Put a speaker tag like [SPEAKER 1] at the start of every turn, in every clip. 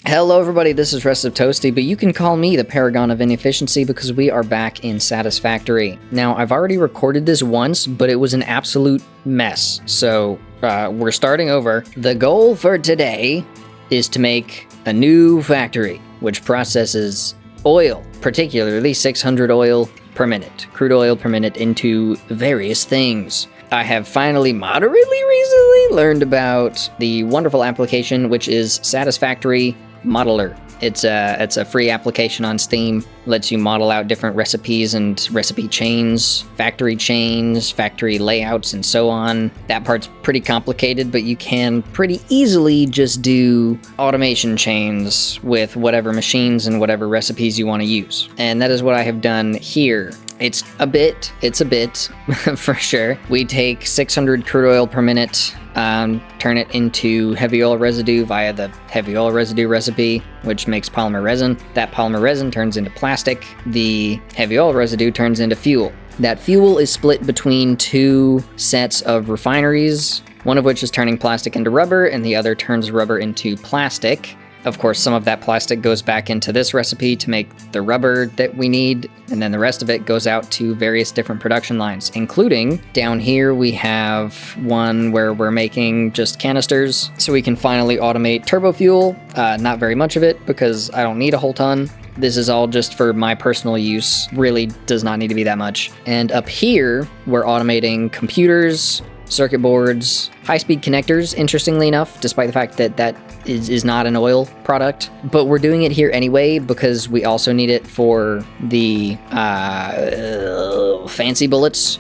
[SPEAKER 1] Hello everybody, this is Rest of Toasty, but you can call me the Paragon of Inefficiency because we are back in Satisfactory. Now, I've already recorded this once, but it was an absolute mess, so we're starting over. The goal for today is to make a new factory, which processes oil, particularly 600 oil per minute, crude oil per minute, into various things. I have finally moderately recently learned about the wonderful application, which is Satisfactory Modeler. It's a free application on Steam, lets you model out different recipes and recipe chains, factory layouts, and so on. That part's pretty complicated, but you can pretty easily just do automation chains with whatever machines and whatever recipes you want to use. And that is what I have done here. It's a bit, for sure. We take 600 crude oil per minute, turn it into heavy oil residue via the heavy oil residue recipe, which makes polymer resin. That polymer resin turns into plastic. The heavy oil residue turns into fuel. That fuel is split between two sets of refineries, one of which is turning plastic into rubber, and the other turns rubber into plastic. Of course, some of that plastic goes back into this recipe to make the rubber that we need, and then the rest of it goes out to various different production lines, including down here we have one where we're making just canisters, so we can finally automate turbo fuel. Not very much of it, because I don't need a whole ton. This is all just for my personal use, really does not need to be that much. And up here, we're automating computers, circuit boards, high-speed connectors, interestingly enough, despite the fact that that is not an oil product. But we're doing it here anyway because we also need it for the fancy bullets.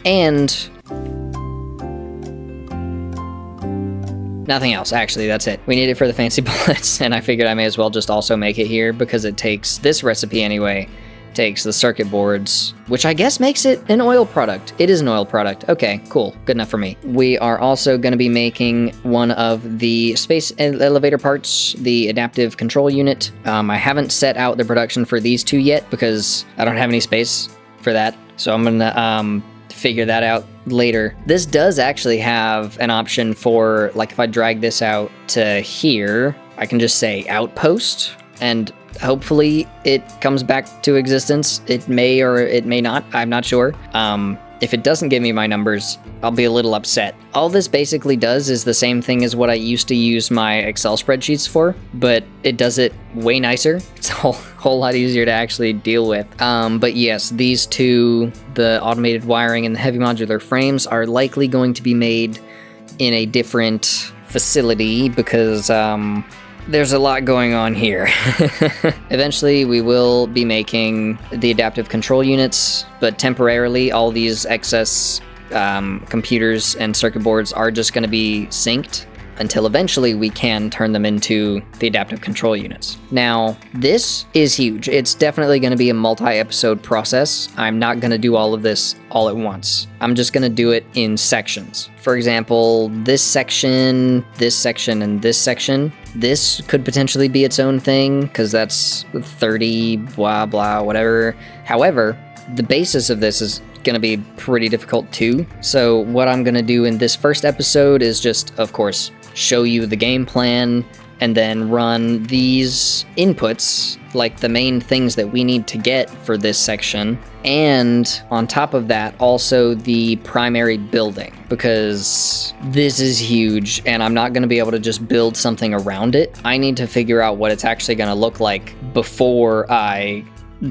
[SPEAKER 1] And nothing else, actually, that's it. We need it for the fancy bullets, and I figured I may as well just also make it here because it takes this recipe anyway. Takes the circuit boards, which I guess makes it an oil product. It is an oil product. Okay, cool. Good enough for me. We are also going to be making one of the space elevator parts, the adaptive control unit. I haven't set out the production for these two yet because I don't have any space for that. So I'm going to figure that out later. This does actually have an option for, like, if I drag this out to here, I can just say outpost, and hopefully it comes back to existence. It may or it may not, I'm not sure. If it doesn't give me my numbers, I'll be a little upset. All this basically does is the same thing as what I used to use my Excel spreadsheets for, but it does it way nicer. It's a whole lot easier to actually deal with. But yes, these two, the automated wiring and the heavy modular frames, are likely going to be made in a different facility because there's a lot going on here. Eventually, we will be making the adaptive control units, but temporarily, all these excess computers and circuit boards are just going to be synced until eventually we can turn them into the adaptive control units. Now, this is huge. It's definitely going to be a multi-episode process. I'm not going to do all of this all at once. I'm just going to do it in sections. For example, this section, and this section. This could potentially be its own thing, because that's 30, blah, blah, whatever. However, the basis of this is going to be pretty difficult too. So what I'm going to do in this first episode is just, of course, show you the game plan and then run these inputs, like the main things that we need to get for this section. And on top of that, also the primary building, because this is huge and I'm not going to be able to just build something around it. I need to figure out what it's actually going to look like before I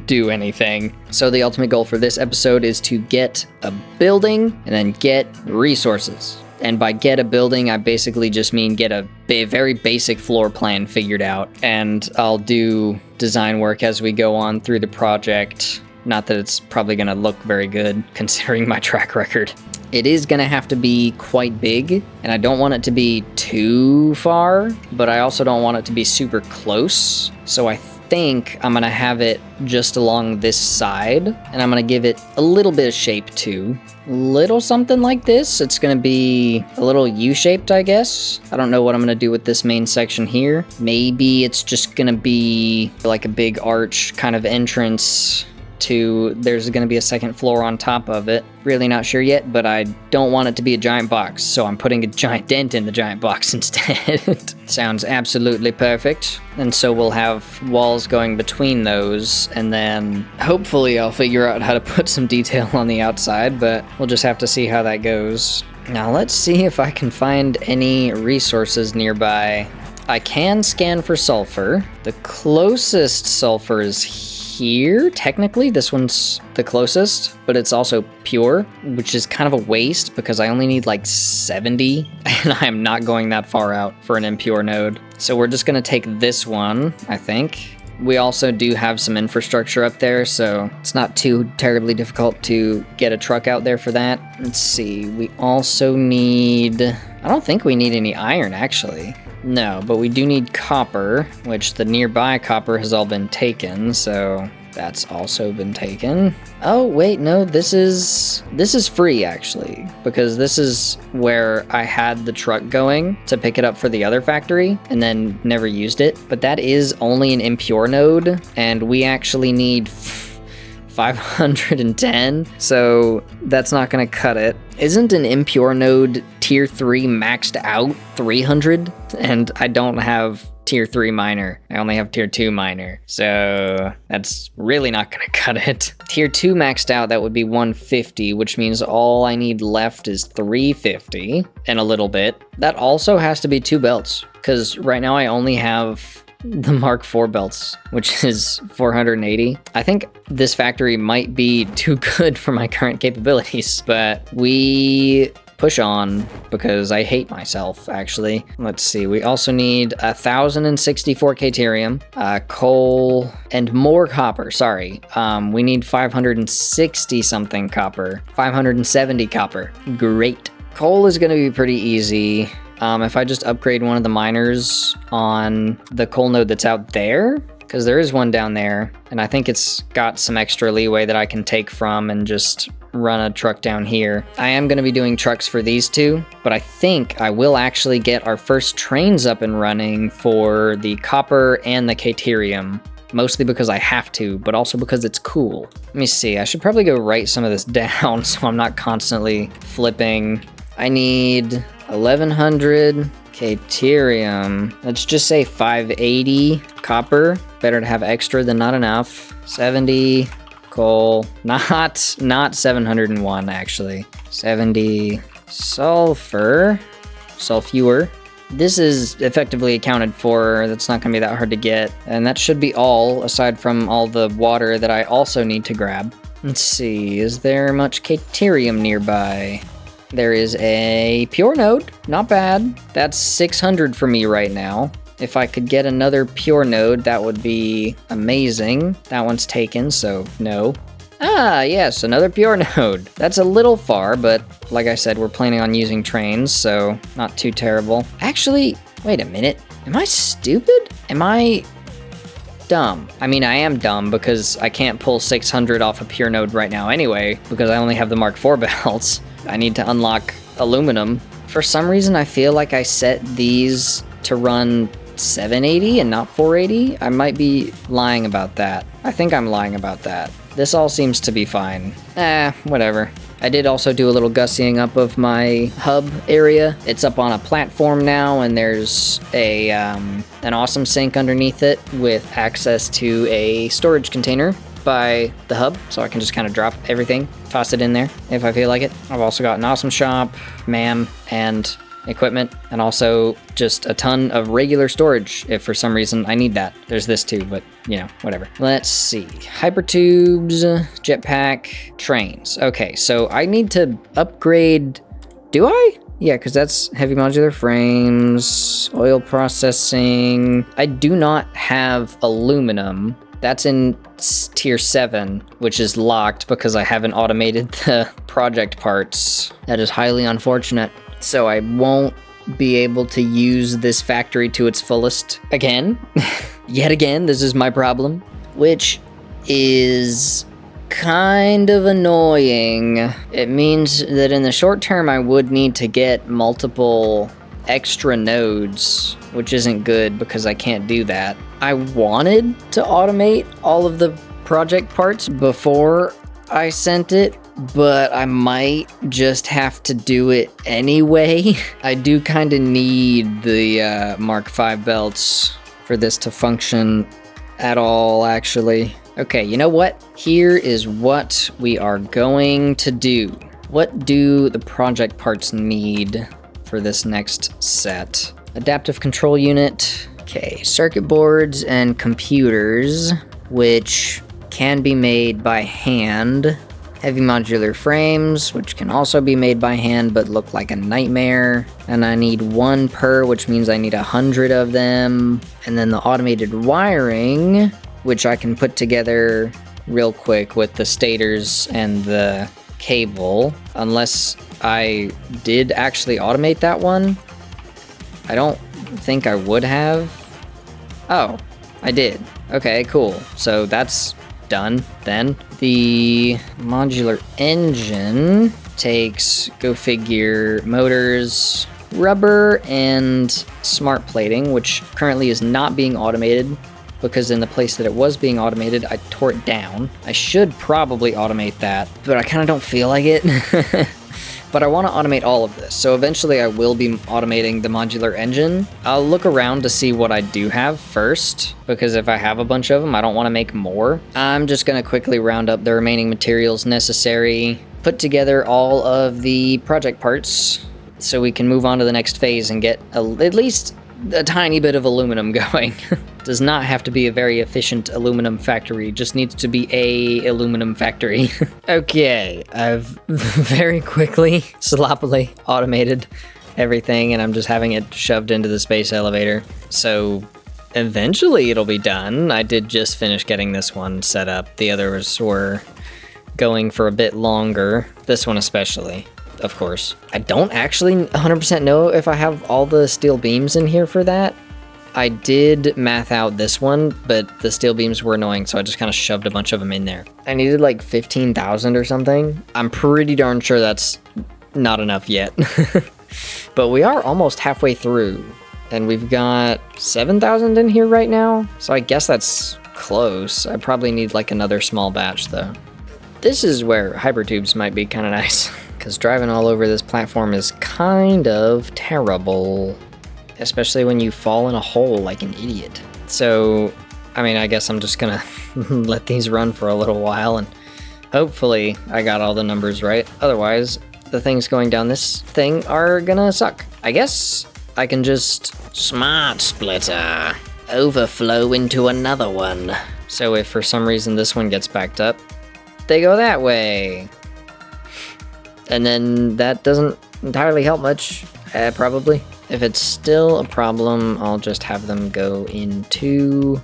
[SPEAKER 1] do anything. So the ultimate goal for this episode is to get a building and then get resources. And by get a building, I basically just mean get a very basic floor plan figured out. And I'll do design work as we go on through the project. Not that it's probably going to look very good considering my track record. It is going to have to be quite big, and I don't want it to be too far, but I also don't want it to be super close. So I think I'm going to have it just along this side, and I'm going to give it a little bit of shape too. Little something like this. It's going to be a little U-shaped, I guess. I don't know what I'm going to do with this main section here. Maybe it's just going to be like a big arch kind of entrance to there's going to be a second floor on top of it. Really not sure yet, but I don't want it to be a giant box, so I'm putting a giant dent in the giant box instead. Sounds absolutely perfect. And so we'll have walls going between those, and then hopefully I'll figure out how to put some detail on the outside, but we'll just have to see how that goes. Now let's see if I can find any resources nearby. I can scan for sulfur. The closest sulfur is here. Technically, this one's the closest, but it's also pure, which is kind of a waste because I only need like 70, and I'm not going that far out for an impure node. So we're just gonna take this one, I think. We also do have some infrastructure up there, so it's not too terribly difficult to get a truck out there for that. Let's see, we also need... I don't think we need any iron, actually. No, but we do need copper, which the nearby copper has all been taken, so that's also been taken. Oh, wait, no, this is free, actually, because this is where I had the truck going to pick it up for the other factory and then never used it. But that is only an impure node, and we actually need 510, so that's not gonna cut it. Isn't an impure node tier 3 maxed out 300? And I don't have tier 3 miner. I only have tier 2 miner, so that's really not gonna cut it. Tier 2 maxed out, that would be 150, which means all I need left is 350 and a little bit. That also has to be 2 belts, because right now I only have the Mark IV belts, which is 480. I think this factory might be too good for my current capabilities, but we push on because I hate myself, actually. Let's see, we also need 1,064 Caterium, coal, and more copper, sorry. We need 560 something copper, 570 copper, great. Coal is gonna be pretty easy. If I just upgrade one of the miners on the coal node that's out there, because there is one down there, and I think it's got some extra leeway that I can take from and just run a truck down here. I am going to be doing trucks for these two, but I think I will actually get our first trains up and running for the copper and the Caterium. Mostly because I have to, but also because it's cool. Let me see, I should probably go write some of this down so I'm not constantly flipping. I need 1,100 Caterium. Let's just say 580 copper. Better to have extra than not enough. 70 coal. Not 701, actually. 70 sulfur. Sulfur. This is effectively accounted for. That's not going to be that hard to get. And that should be all, aside from all the water that I also need to grab. Let's see, is there much Caterium nearby? There is a pure node, not bad. That's 600 for me right now. If I could get another pure node, that would be amazing. That one's taken, so no. Ah, yes, another pure node. That's a little far, but like I said, we're planning on using trains, so not too terrible. Actually, wait a minute. Am I stupid? Am I dumb? I mean, I am dumb because I can't pull 600 off a pure node right now anyway, because I only have the Mark IV belts. I need to unlock aluminum. For some reason, I feel like I set these to run 780 and not 480. I might be lying about that. I think I'm lying about that. This all seems to be fine. Whatever. I did also do a little gussying up of my hub area. It's up on a platform now, and there's a an awesome sink underneath it with access to a storage container by the hub, so I can just kind of drop everything, toss it in there if I feel like it. I've also got an awesome shop, ma'am, and equipment, and also just a ton of regular storage if for some reason I need that. There's this too, but you know, whatever. Let's see. Hypertubes, jetpack, trains. Okay, so I need to upgrade. Do I? Yeah, because that's heavy modular frames, oil processing. I do not have aluminum. That's in tier 7, which is locked because I haven't automated the project parts. That is highly unfortunate. So I won't be able to use this factory to its fullest again. Yet again, this is my problem, which is kind of annoying. It means that in the short term, I would need to get multiple extra nodes, which isn't good because I can't do that. I wanted to automate all of the project parts before I sent it, but I might just have to do it anyway. I do kind of need the Mark V belts for this to function at all, actually. Okay, you know what? Here is what we are going to do. What do the project parts need for this next set? Adaptive control unit. Okay, circuit boards and computers, which can be made by hand. Heavy modular frames, which can also be made by hand but look like a nightmare. And I need 1 per, which means I need 100 of them. And then the automated wiring, which I can put together real quick with the stators and the cable. Unless I did actually automate that one. I don't think I would have. Oh, I did. Okay, cool. So that's done then. The modular engine takes, go figure, motors, rubber, and smart plating, which currently is not being automated because in the place that it was being automated, I tore it down. I should probably automate that, but I kind of don't feel like it. But I want to automate all of this, so eventually I will be automating the modular engine. I'll look around to see what I do have first, because if I have a bunch of them, I don't want to make more. I'm just going to quickly round up the remaining materials necessary, put together all of the project parts, so we can move on to the next phase and get at least a tiny bit of aluminum going. Does not have to be a very efficient aluminum factory, just needs to be a aluminum factory. Okay, I've very quickly, sloppily automated everything, and I'm just having it shoved into the space elevator. So eventually it'll be done. I did just finish getting this one set up. The others were going for a bit longer, this one especially. Of course. I don't actually 100% know if I have all the steel beams in here for that. I did math out this one, but the steel beams were annoying, so I just kind of shoved a bunch of them in there. I needed like 15,000 or something. I'm pretty darn sure that's not enough yet. But we are almost halfway through, and we've got 7,000 in here right now, so I guess that's close. I probably need like another small batch though. This is where hypertubes might be kind of nice. Because driving all over this platform is kind of terrible. Especially when you fall in a hole like an idiot. So, I mean, I guess I'm just gonna let these run for a little while and hopefully I got all the numbers right. Otherwise, the things going down this thing are gonna suck. I guess I can just smart splitter, overflow into another one. So if for some reason this one gets backed up, they go that way. And then that doesn't entirely help much, probably. If it's still a problem, I'll just have them go into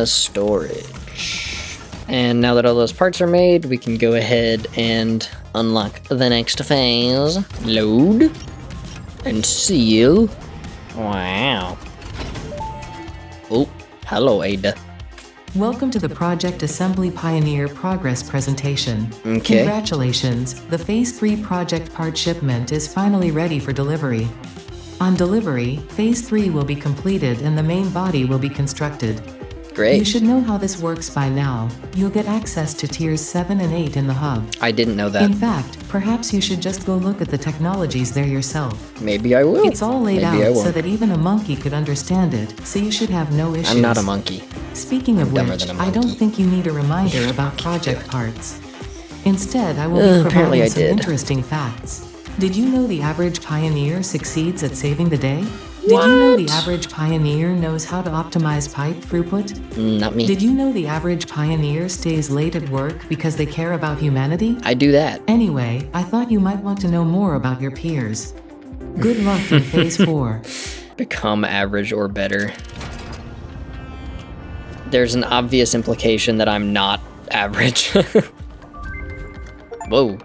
[SPEAKER 1] storage. And now that all those parts are made, we can go ahead and unlock the next phase. Load and seal. Wow. Oh, hello, Ada.
[SPEAKER 2] Welcome to the Project Assembly Pioneer Progress presentation.
[SPEAKER 1] Okay.
[SPEAKER 2] Congratulations, the Phase 3 project part shipment is finally ready for delivery. On delivery, Phase 3 will be completed and the main body will be constructed.
[SPEAKER 1] Great.
[SPEAKER 2] You should know how this works by now. You'll get access to tiers 7 and 8 in the hub.
[SPEAKER 1] I didn't know that.
[SPEAKER 2] In fact, perhaps you should just go look at the technologies there yourself.
[SPEAKER 1] Maybe I will.
[SPEAKER 2] It's all laid out so that even a monkey could understand it, so you should have no issues.
[SPEAKER 1] I'm not a monkey.
[SPEAKER 2] Speaking of which, I don't think you need a reminder about project parts. Instead, I will be providing some interesting facts. Did you know the average pioneer succeeds at saving the day? Did you know the average pioneer knows how to optimize pipe throughput?
[SPEAKER 1] Not me.
[SPEAKER 2] Did you know the average pioneer stays late at work because they care about humanity?
[SPEAKER 1] I do that.
[SPEAKER 2] Anyway, I thought you might want to know more about your peers. Good luck in Phase 4.
[SPEAKER 1] Become average or better. There's an obvious implication that I'm not average. Whoa.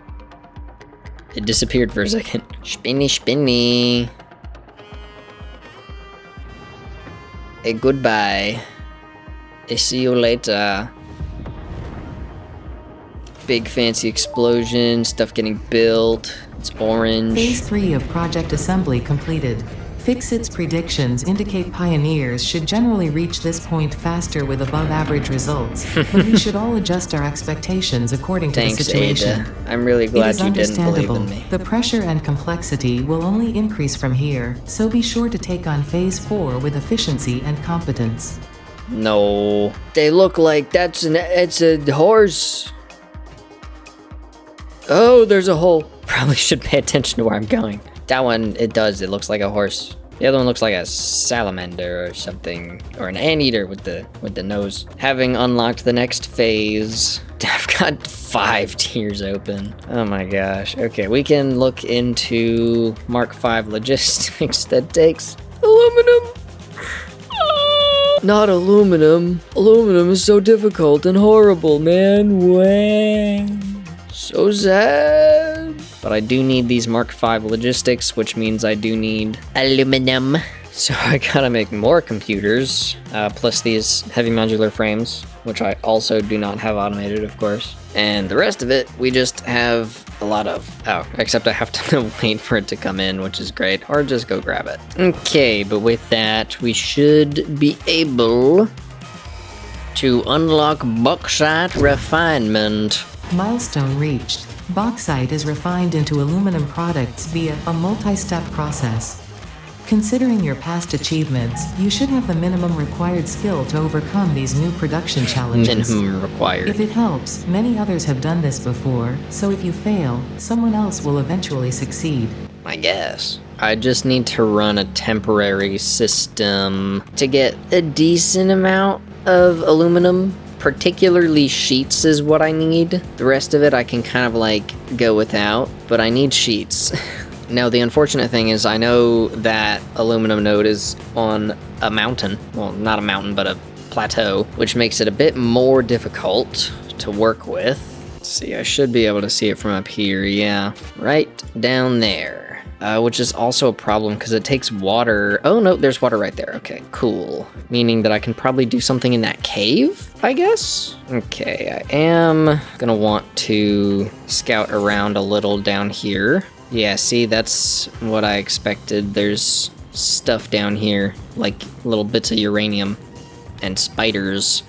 [SPEAKER 1] It disappeared for a second. Spinny, spinny. Hey, goodbye. I see you later. Big fancy explosion, stuff getting built. It's orange.
[SPEAKER 2] Phase 3 of project assembly completed. Fixit's predictions indicate pioneers should generally reach this point faster with above-average results, but we should all adjust our expectations according to the situation.
[SPEAKER 1] Ada. I'm really glad you didn't believe in me.
[SPEAKER 2] The pressure and complexity will only increase from here, so be sure to take on Phase 4 with efficiency and competence.
[SPEAKER 1] No. They look like it's a horse. Oh, there's a hole. Probably should pay attention to where I'm going. That one, it looks like a horse. The other one looks like a salamander or something, or an anteater with the nose. Having unlocked the next phase, I've got 5 tiers open. Oh my gosh. Okay, we can look into Mark V logistics that takes aluminum. Not aluminum. Aluminum is so difficult and horrible, man. Wow. So sad. But I do need these Mark V logistics, which means I do need aluminum. So I gotta make more computers, plus these heavy modular frames, which I also do not have automated, of course. And the rest of it, we just have a lot of. Oh, except I have to wait for it to come in, which is great, or just go grab it. Okay, but with that, we should be able to unlock bauxite refinement.
[SPEAKER 2] Milestone reached. Bauxite is refined into aluminum products via a multi-step process. Considering your past achievements, you should have the minimum required skill to overcome these new production challenges.
[SPEAKER 1] Minimum required.
[SPEAKER 2] If it helps, many others have done this before, so if you fail, someone else will eventually succeed.
[SPEAKER 1] I guess. I just need to run a temporary system to get a decent amount of aluminum. Particularly sheets is what I need. The rest of it I can kind of like go without, but I need sheets. Now the unfortunate thing is I know that aluminum node is on a mountain. Well, not a mountain, but a plateau, which makes it a bit more difficult to work with. Let's see, I should be able to see it from up here. Yeah, right down there. Which is also a problem because it takes water. Oh no, there's water right there. Okay, cool. Meaning that I can probably do something in that cave, I guess? Okay, I am gonna want to scout around a little down here. Yeah, see, that's what I expected. There's stuff down here, like little bits of uranium and spiders.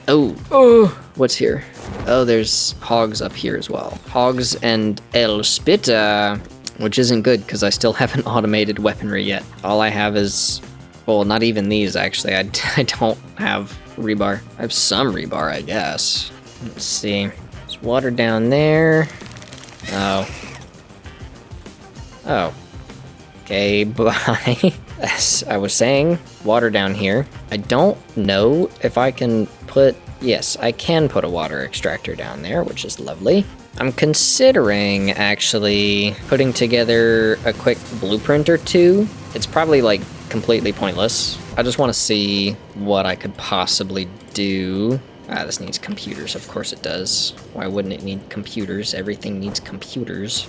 [SPEAKER 1] Oh, what's here? Oh, there's hogs up here as well. Hogs and El Spita. Which isn't good, because I still haven't automated weaponry yet. All I have is, well, not even these, actually. I don't have rebar. I have some rebar, I guess. Let's see. There's water down there. Oh. Oh. Okay, bye. As I was saying, water down here. I don't know if I can put... Yes, I can put a water extractor down there, which is lovely. I'm considering actually putting together a quick blueprint or two. It's probably like completely pointless. I just want to see what I could possibly do. This needs computers, of course it does. Why wouldn't it need computers? Everything needs computers.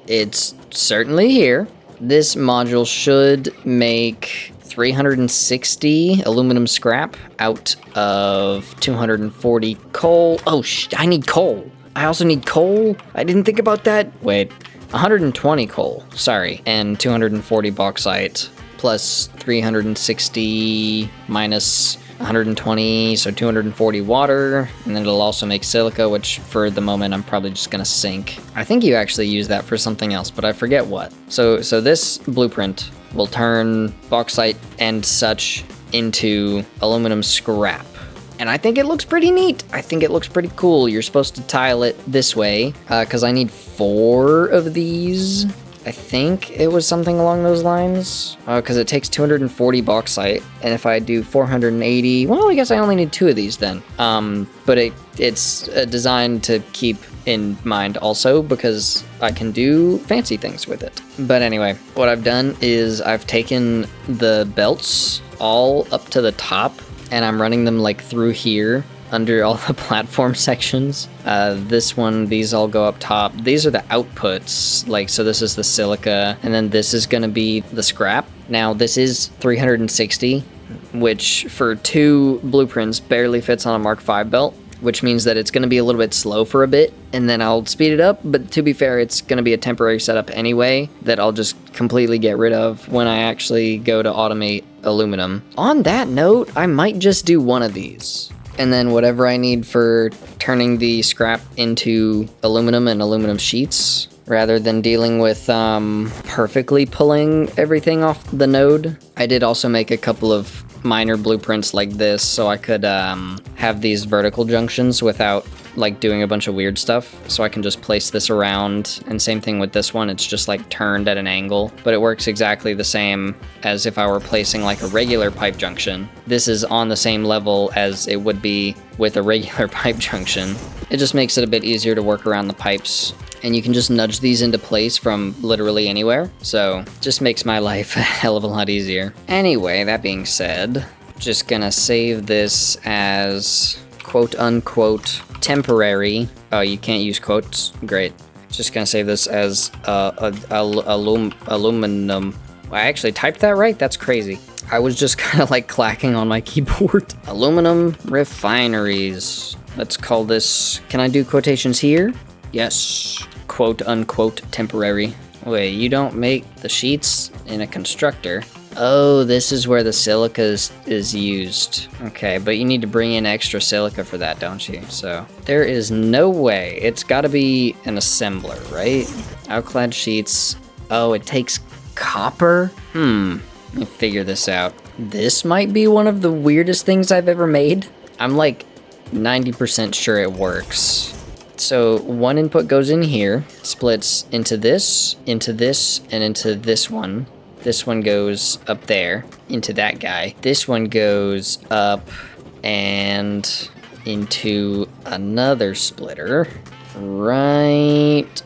[SPEAKER 1] It's certainly here. This module should make 360 aluminum scrap out of 240 coal. Oh, I need coal. I also need coal. I didn't think about that. Wait, 120 coal, sorry, and 240 bauxite plus 360 minus 120, so 240 water, and then it'll also make silica, which for the moment I'm probably just gonna sink. I think you actually use that for something else, but I forget what. So this blueprint will turn bauxite and such into aluminum scrap. And I think it looks pretty neat. I think it looks pretty cool. You're supposed to tile it this way, because I need 4 of these. I think it was something along those lines, because it takes 240 bauxite, and if I do 480, well, I guess I only need 2 of these then. But it's designed to keep in mind also, because I can do fancy things with it. But anyway, what I've done is I've taken the belts all up to the top, and I'm running them like through here, under all the platform sections. This one, these all go up top. These are the outputs, like, so this is the silica, and then this is gonna be the scrap. Now, this is 360, which for 2 blueprints barely fits on a Mark V belt. which means that it's going to be a little bit slow for a bit, and then I'll speed it up. But to be fair, it's going to be a temporary setup anyway that I'll just completely get rid of when I actually go to automate aluminum. On that note, I might just do one of these. And then whatever I need for turning the scrap into aluminum and aluminum sheets, rather than dealing with perfectly pulling everything off the node. I did also make a couple of minor blueprints like this so I could have these vertical junctions without like doing a bunch of weird stuff. So I can just place this around, and same thing with this one, it's just like turned at an angle, but it works exactly the same as if I were placing like a regular pipe junction. This is on the same level as it would be with a regular pipe junction. It just makes it a bit easier to work around the pipes, and you can just nudge these into place from literally anywhere. So just makes my life a hell of a lot easier. Anyway, that being said, just gonna save this as quote unquote temporary. Oh, you can't use quotes? Great. Just gonna save this as aluminum. I actually typed that right? That's crazy. I was just kind of like clacking on my keyboard. Aluminum refineries. Let's call this, can I do quotations here? Yes. Quote unquote temporary. Wait, you don't make the sheets in a constructor. Oh, this is where the silica is used. Okay, but you need to bring in extra silica for that, don't you? So there is no way. It's got to be an assembler, right? Outclad sheets. Oh, it takes copper? Let me figure this out. This might be one of the weirdest things I've ever made. I'm like 90% sure it works. So one input goes in here, splits into this, and into this one. This one goes up there, into that guy. This one goes up and into another splitter right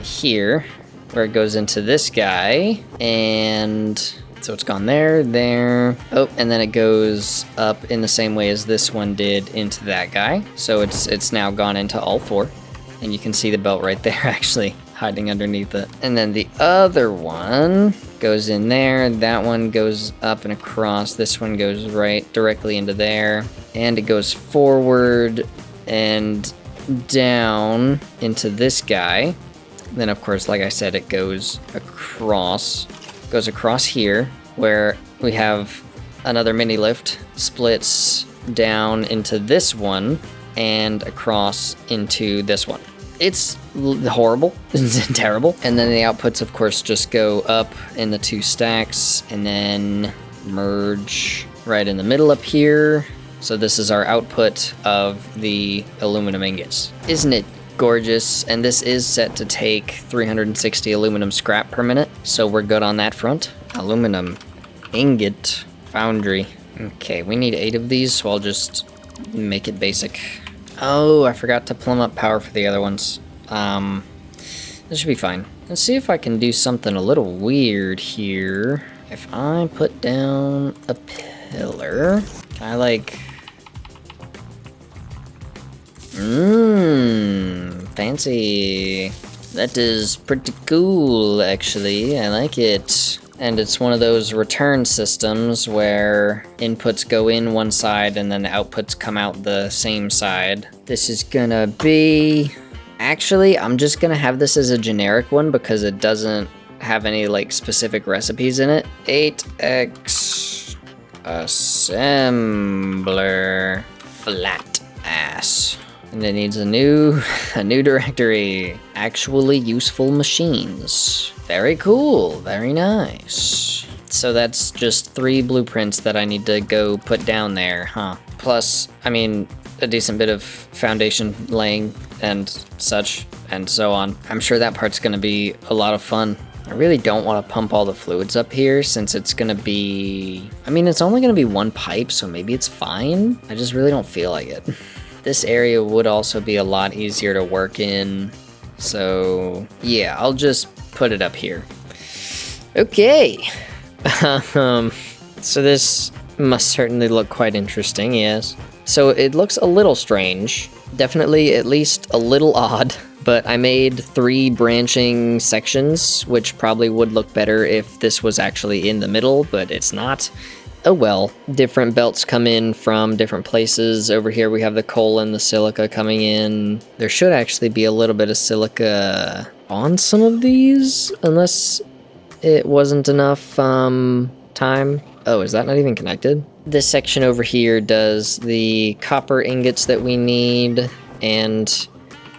[SPEAKER 1] here, where it goes into this guy. And so it's gone there, there. Oh, and then it goes up in the same way as this one did into that guy. So it's now gone into all four. And you can see the belt right there actually hiding underneath it. And then the other one goes in there. That one goes up and across. This one goes right directly into there. And it goes forward and down into this guy. Then of course, like I said, it goes across here where we have another mini lift, splits down into this one and across into this one. It's horrible. It's terrible. And then the outputs, of course, just go up in the two stacks and then merge right in the middle up here. So this is our output of the aluminum ingots. Isn't it gorgeous? And this is set to take 360 aluminum scrap per minute, so we're good on that front. Aluminum ingot foundry. Okay, we need 8 of these, so I'll just make it basic. Oh, I forgot to plumb up power for the other ones. This should be fine. Let's see if I can do something a little weird here. If I put down a pillar, can I like... fancy. That is pretty cool, actually. I like it. And it's one of those return systems where inputs go in one side and then outputs come out the same side. This is gonna be... Actually, I'm just gonna have this as a generic one because it doesn't have any like specific recipes in it. 8x assembler flat ass. And it needs a new directory. Actually useful machines. Very cool, very nice. So that's just 3 blueprints that I need to go put down there, huh? Plus, I mean, a decent bit of foundation laying and such and so on. I'm sure that part's gonna be a lot of fun. I really don't want to pump all the fluids up here since it's gonna be... I mean, it's only gonna be one pipe, so maybe it's fine. I just really don't feel like it. This area would also be a lot easier to work in. So yeah, I'll just put it up here. Okay. So this must certainly look quite interesting, yes. So it looks a little strange. Definitely at least a little odd. But I made 3 branching sections, which probably would look better if this was actually in the middle, but it's not. oh well. Different belts come in from different places. Over here we have the coal and the silica coming in. There should actually be a little bit of silica on some of these, unless it wasn't enough time. Oh, is that not even connected? This section over here does the copper ingots that we need, and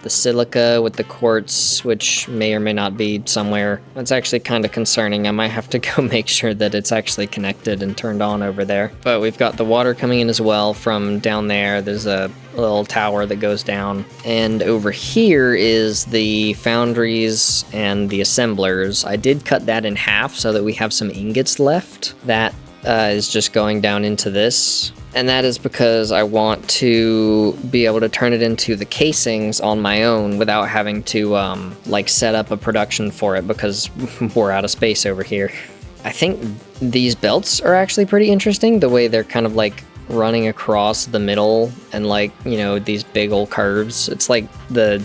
[SPEAKER 1] the silica with the quartz, which may or may not be somewhere. That's actually kind of concerning. I might have to go make sure that it's actually connected and turned on over there. But we've got the water coming in as well from down there. There's a little tower that goes down. And over here is the foundries and the assemblers. I did cut that in half so that we have some ingots left. That is just going down into this. And that is because I want to be able to turn it into the casings on my own without having to like set up a production for it, because we're out of space over here. I think these belts are actually pretty interesting, the way they're kind of like running across the middle and like, you know, these big old curves. It's like the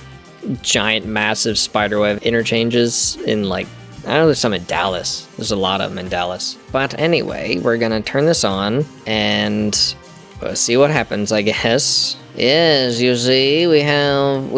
[SPEAKER 1] giant massive spiderweb interchanges in like, I know there's some in Dallas. There's a lot of them in Dallas. But anyway, we're gonna turn this on and we'll see what happens, I guess. Yes, you see, we have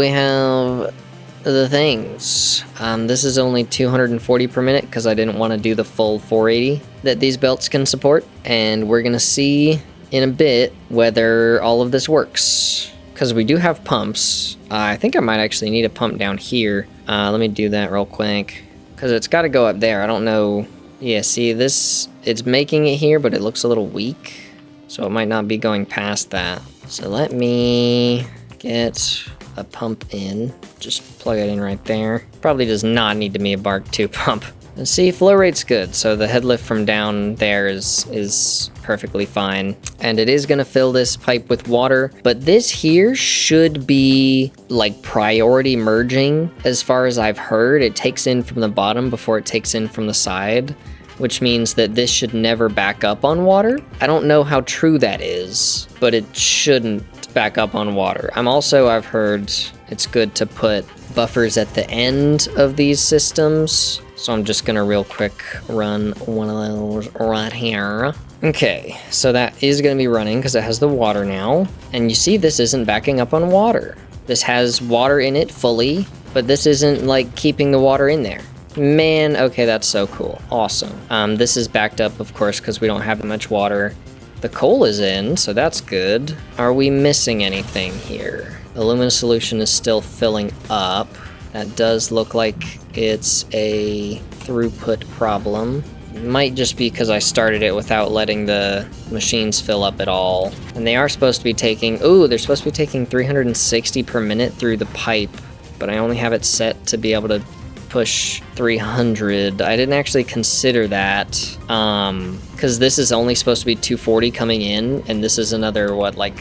[SPEAKER 1] the things. This is only 240 per minute because I didn't want to do the full 480 that these belts can support. And we're gonna see in a bit whether all of this works. Because we do have pumps. I think I might actually need a pump down here. Let me do that real quick. Because it's got to go up there. I don't know. Yeah, see this, it's making it here, but it looks a little weak. So it might not be going past that. So let me get a pump in. Just plug it in right there. Probably does not need to be a Bark 2 pump. And see, flow rate's good. So the head lift from down there is perfectly fine. And it is gonna fill this pipe with water, but this here should be like priority merging. As far as I've heard, it takes in from the bottom before it takes in from the side, which means that this should never back up on water. I don't know how true that is, but it shouldn't back up on water. I've heard it's good to put buffers at the end of these systems. So I'm just gonna real quick run one of those right here. Okay, so that is gonna be running because it has the water now. And you see this isn't backing up on water. This has water in it fully, but this isn't like keeping the water in there. Man, okay, that's so cool. Awesome. This is backed up, of course, because we don't have that much water. The coal is in, so that's good. Are we missing anything here? The luminous solution is still filling up. That does look like it's a throughput problem. It might just be because I started it without letting the machines fill up at all. And they are supposed to be taking, they're supposed to be taking 360 per minute through the pipe, but I only have it set to be able to push 300. I didn't actually consider that, because this is only supposed to be 240 coming in, and this is another, what, like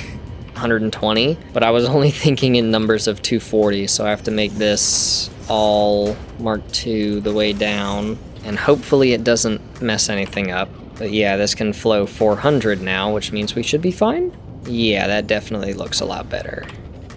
[SPEAKER 1] 120, but I was only thinking in numbers of 240, so I have to make this all Mark II the way down, and hopefully it doesn't mess anything up. But yeah, this can flow 400 now, which means we should be fine. Yeah, that definitely looks a lot better.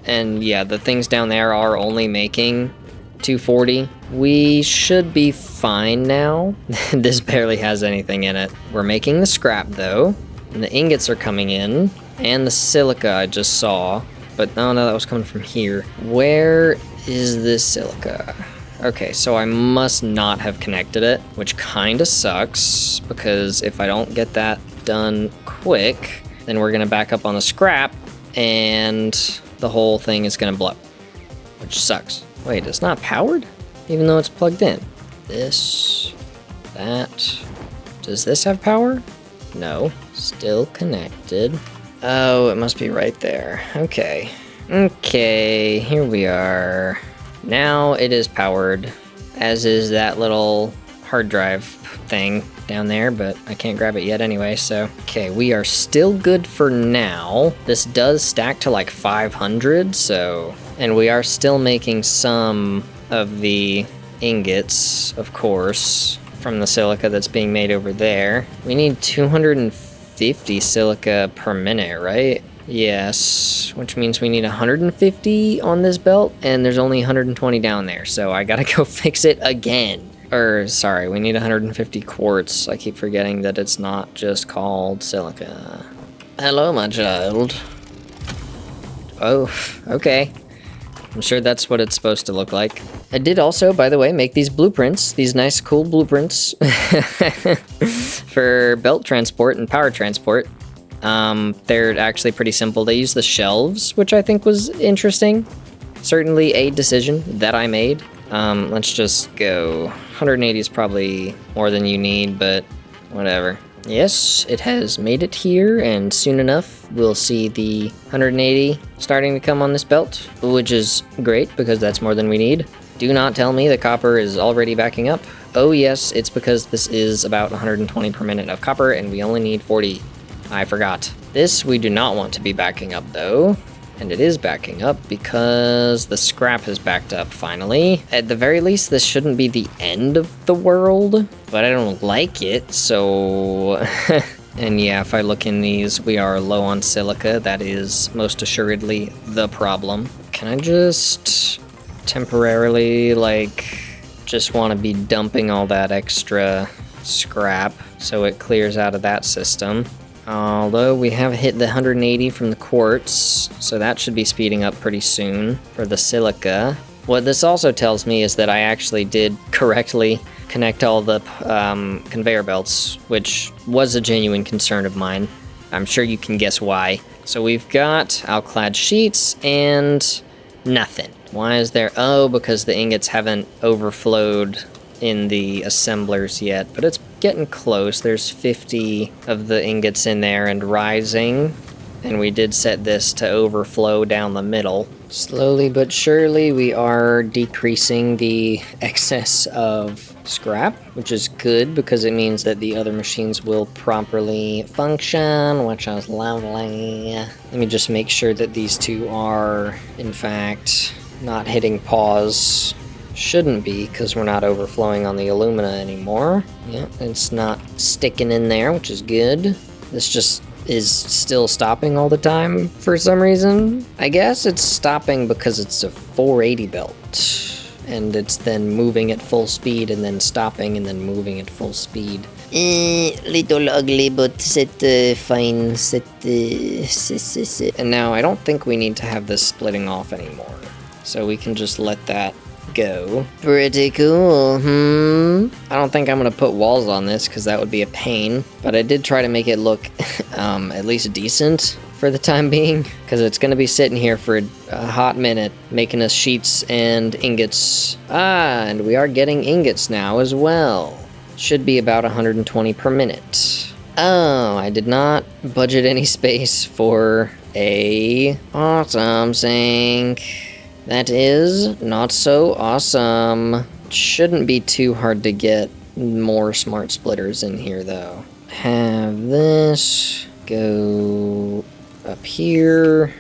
[SPEAKER 1] And yeah, the things down there are only making 240. We should be fine now. This barely has anything in it. We're making the scrap though, and the ingots are coming in. And the silica I just saw, but no, that was coming from here. Where is this silica? Okay, so I must not have connected it, which kind of sucks, because if I don't get that done quick, then we're gonna back up on the scrap, and the whole thing is gonna blow, which sucks. Wait, it's not powered? Even though it's plugged in. This, that, does this have power? No, still connected. Oh, it must be right there. Okay. Okay, here we are. Now it is powered, as is that little hard drive thing down there, but I can't grab it yet anyway, so. Okay, we are still good for now. This does stack to like 500, so. And we are still making some of the ingots, of course, from the silica that's being made over there. We need 250 silica per minute, right? Yes, which means we need 150 on this belt, and there's only 120 down there, so I gotta go fix it again. Or, sorry, we need 150 quartz. I keep forgetting that it's not just called silica. Hello, my child. Oh, okay. I'm sure that's what it's supposed to look like. I did also, by the way, make these blueprints, these nice, cool blueprints for belt transport and power transport. They're actually pretty simple. They use the shelves, which I think was interesting. Certainly a decision that I made. Let's just go. 180 is probably more than you need, but whatever. Yes, it has made it here, and soon enough we'll see the 180 starting to come on this belt, which is great because that's more than we need. Do not tell me the copper is already backing up. Oh yes, it's because this is about 120 per minute of copper and we only need 40. I forgot. This we do not want to be backing up though. And it is backing up because the scrap has backed up finally. At the very least, this shouldn't be the end of the world, but I don't like it, so... And yeah, if I look in these, we are low on silica. That is most assuredly the problem. Can I just temporarily, like, just want to be dumping all that extra scrap so it clears out of that system? Although we have hit the 180 from the quartz, so that should be speeding up pretty soon for the silica. What this also tells me is that I actually did correctly connect all the conveyor belts, which was a genuine concern of mine. I'm sure you can guess why. So we've got alclad sheets and nothing. Why is there? Oh, because the ingots haven't overflowed in the assemblers yet, but it's getting close. There's 50 of the ingots in there and rising, and we did set this to overflow down the middle. Slowly but surely we are decreasing the excess of scrap, which is good because it means that the other machines will properly function, which is lovely. Let me just make sure that these two are in fact not hitting pause. Shouldn't be, because we're not overflowing on the alumina anymore. Yeah, it's not sticking in there, which is good. This just is still stopping all the time for some reason. I guess it's stopping because it's a 480 belt. And it's then moving at full speed and then stopping and then moving at full speed. Little ugly, but fine. And now I don't think we need to have this splitting off anymore. So we can just let that go. Pretty cool, I don't think I'm gonna put walls on this because that would be a pain, but I did try to make it look at least decent for the time being, because it's gonna be sitting here for a hot minute making us sheets and ingots. And we are getting ingots now as well. Should be about 120 per minute. Oh, I did not budget any space for a awesome sink. That is not so awesome. Shouldn't be too hard to get more smart splitters in here though. Have this go up here.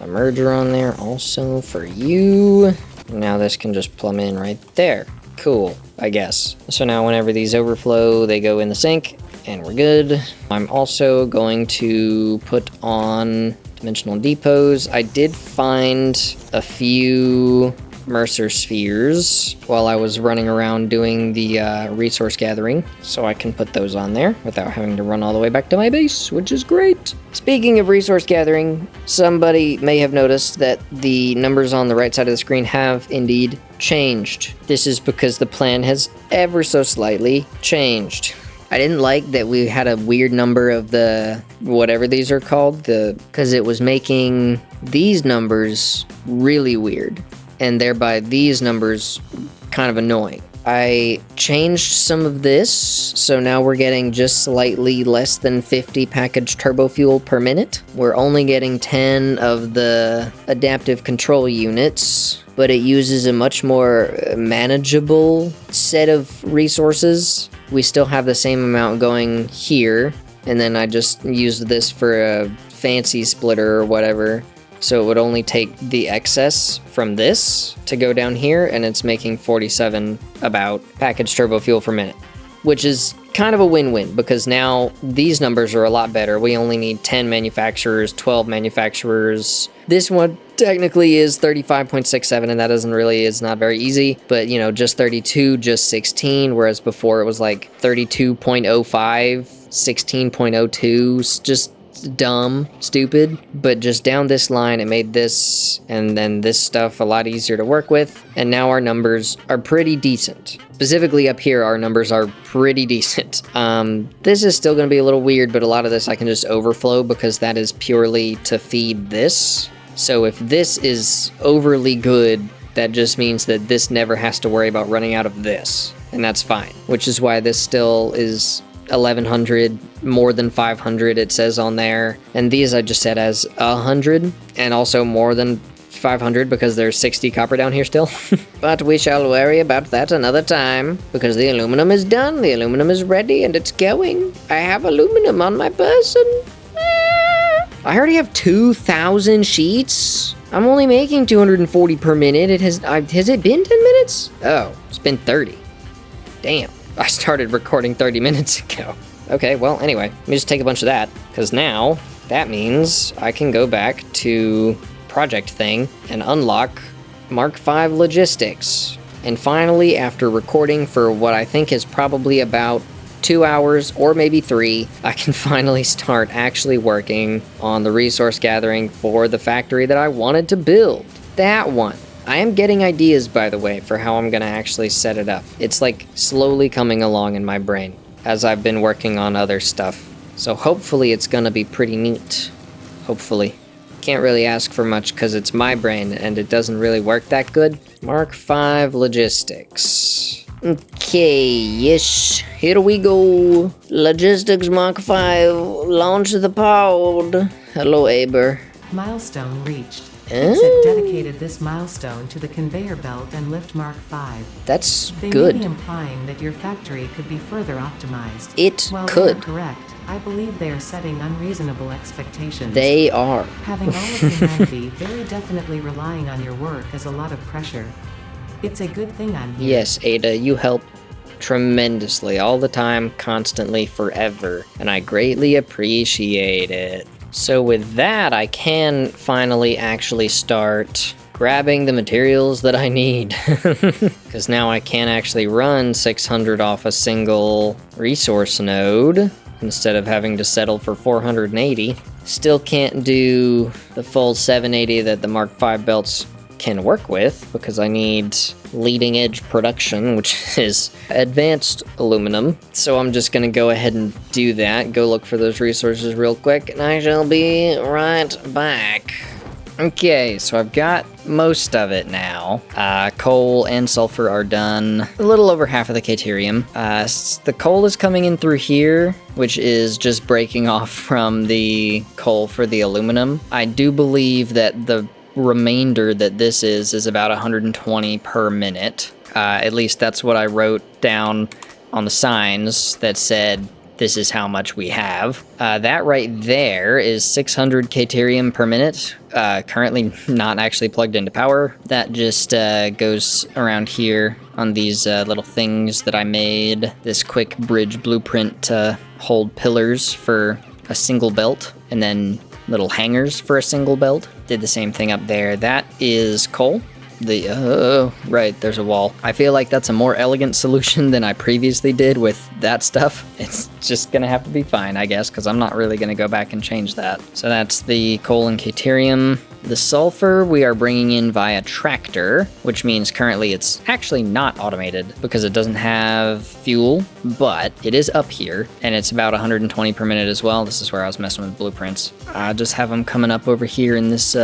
[SPEAKER 1] A merger on there also for you. Now this can just plumb in right there. Cool, I guess. So now whenever these overflow, they go in the sink and we're good. I'm also going to put on dimensional depots. I did find a few Mercer spheres while I was running around doing the resource gathering, so I can put those on there without having to run all the way back to my base, which is great. Speaking of resource gathering, somebody may have noticed that the numbers on the right side of the screen have indeed changed. This is because the plan has ever so slightly changed. I didn't like that we had a weird number of the, whatever these are called, because it was making these numbers really weird, and thereby these numbers kind of annoying. I changed some of this, so now we're getting just slightly less than 50 packaged turbo fuel per minute. We're only getting 10 of the adaptive control units, but it uses a much more manageable set of resources. We still have the same amount going here, and then I just used this for a fancy splitter or whatever. So it would only take the excess from this to go down here, and it's making 47 about packaged turbo fuel per minute. which is kind of a win-win because now these numbers are a lot better. We only need 10 manufacturers, 12 manufacturers. This one technically is 35.67, and that is not very easy, but you know, just 32, just 16, whereas before it was like 32.05, 16.02, just dumb, stupid. But just down this line, it made this and then this stuff a lot easier to work with, and now our numbers are pretty decent. Specifically up here, our numbers are pretty decent. This is still going to be a little weird, but a lot of this I can just overflow because that is purely to feed this. So if this is overly good, that just means that this never has to worry about running out of this, and that's fine. Which is why this still is 1100, more than 500 it says on there, and these I just set as 100, and also more than 500 because there's 60 copper down here still. But we shall worry about that another time, because the aluminum is done, the aluminum is ready, and it's going. I have aluminum on my person. I already have 2,000 sheets. I'm only making 240 per minute. Has it been 10 minutes? Oh, it's been 30. Damn, I started recording 30 minutes ago. Okay, well, anyway, let me just take a bunch of that, because now that means I can go back to project thing and unlock Mark V logistics. And finally, after recording for what I think is probably about 2 hours or maybe 3, I can finally start actually working on the resource gathering for the factory that I wanted to build. That one. I am getting ideas, by the way, for how I'm gonna actually set it up. It's like slowly coming along in my brain as I've been working on other stuff. So hopefully it's gonna be pretty neat. Hopefully. Can't really ask for much because it's my brain and it doesn't really work that good. Mark V logistics. Okay, yes, here we go. Logistics Mark V, launch the pod. Hello, Aber.
[SPEAKER 2] Milestone reached. Exit dedicated this milestone to the conveyor belt and lift Mark V.
[SPEAKER 1] That's
[SPEAKER 2] they
[SPEAKER 1] good.
[SPEAKER 2] May be implying that your factory could be further optimized.
[SPEAKER 1] It
[SPEAKER 2] While
[SPEAKER 1] could.
[SPEAKER 2] They are correct, I believe they are setting unreasonable expectations.
[SPEAKER 1] They are.
[SPEAKER 2] Having all of humanity very definitely relying on your work is a lot of pressure. It's a good thing I'm here.
[SPEAKER 1] Yes, Ada, you help tremendously all the time, constantly, forever, and I greatly appreciate it. So with that, I can finally actually start grabbing the materials that I need. Because now I can actually run 600 off a single resource node instead of having to settle for 480. Still can't do the full 780 that the Mark V belts can work with, because I need leading edge production, which is advanced aluminum. So I'm just gonna go ahead and do that, go look for those resources real quick, and I shall be right back. Okay, so I've got most of it now. Coal and sulfur are done. A little over half of the Caterium. The coal is coming in through here, which is just breaking off from the coal for the aluminum. I do believe that the remainder that this is about 120 per minute. At least that's what I wrote down on the signs that said this is how much we have. That right there is 600 Caterium per minute. Currently not actually plugged into power. That just goes around here on these little things that I made. This quick bridge blueprint to hold pillars for a single belt, and then little hangers for a single belt. Did the same thing up there. That is coal. Right, there's a wall. I feel like that's a more elegant solution than I previously did with that stuff. It's just gonna have to be fine, I guess, because I'm not really gonna go back and change that. So that's the coal and Caterium. The sulfur we are bringing in via tractor, which means currently it's actually not automated because it doesn't have fuel, but it is up here, and it's about 120 per minute as well. This is where I was messing with blueprints. I just have them coming up over here in this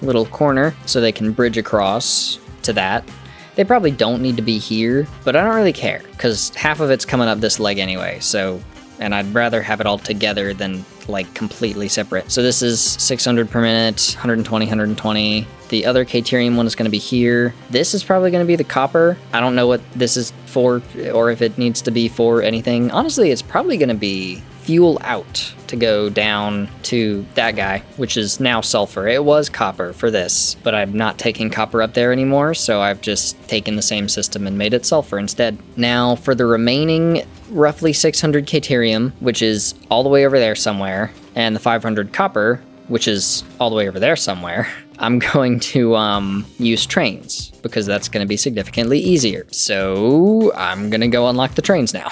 [SPEAKER 1] little corner so they can bridge across to that. They probably don't need to be here, but I don't really care because half of it's coming up this leg anyway, so, and I'd rather have it all together than like completely separate. So this is 600 per minute, 120, 120. The other Caterium one is going to be here. This is probably going to be the copper. I don't know what this is for or if it needs to be for anything. Honestly, it's probably going to be fuel out to go down to that guy, which is now sulfur. It was copper for this, but I'm not taking copper up there anymore, so I've just taken the same system and made it sulfur instead. Now for the remaining roughly 600 Caterium, which is all the way over there somewhere, and the 500 copper, which is all the way over there somewhere, I'm going to use trains, because that's going to be significantly easier. So I'm going to go unlock the trains now.